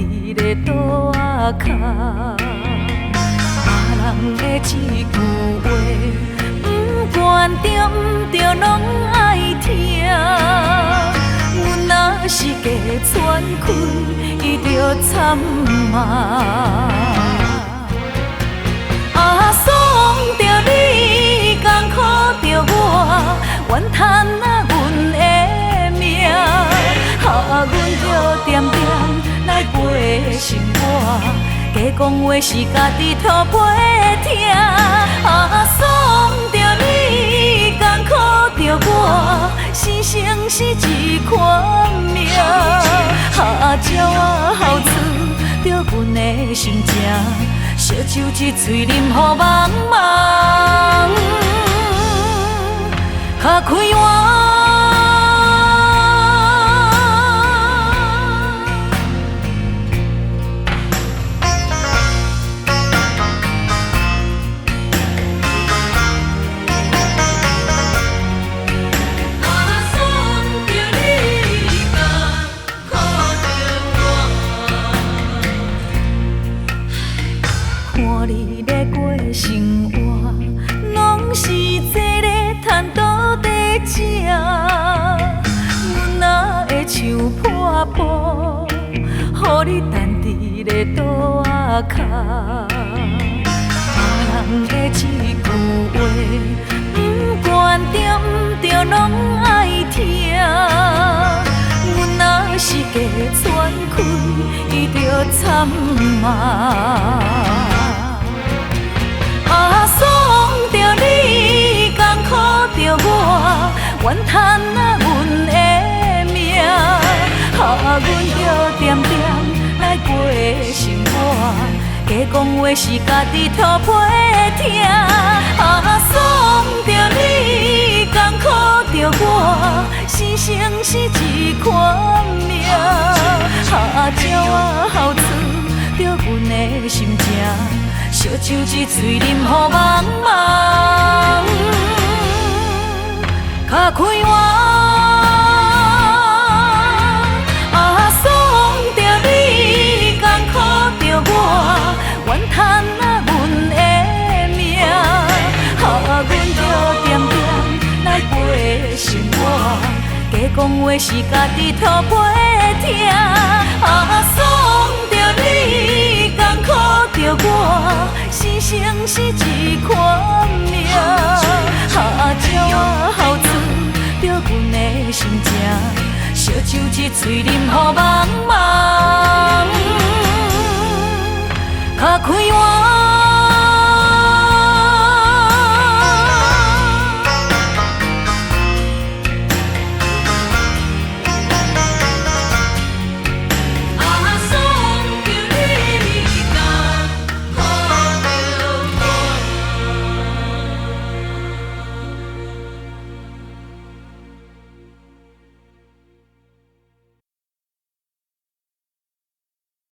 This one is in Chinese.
伫咧桌仔脚，别人的一句话，不管对不对，拢爱听。阮若是假喘气，伊就惨嘛。爽着你，艰苦着我，怨叹阮的命。阮着点点来陪生活，假讲话是家己吐皮听。爽着你，艰苦着我，生生是一款命。鸟仔好处着阮的心情。烧酒一嘴啉，予茫茫较开换。看你咧过生活，拢是坐咧赚土地食。阮哪会像破布，予你等伫咧桌仔脚。别人的一句话，不管对不对，拢爱听。阮若是假喘气，伊就惨嘛。爽着你，艰苦着我，怨叹阮的命。阮着点点来陪生活，假讲话是家己吐皮听。爽着你，艰苦着我，生生是一款命。鸟仔好处着阮的心情。烧酒一嘴啉，予茫茫较开换。爽着你，艰苦着我，怨叹阮的命。阮着点点来陪生活，假讲话是家己吐皮听。爽着你，艰苦着我，生生是一款命。鸟仔好处着阮的心情，烧酒一嘴啉，予茫。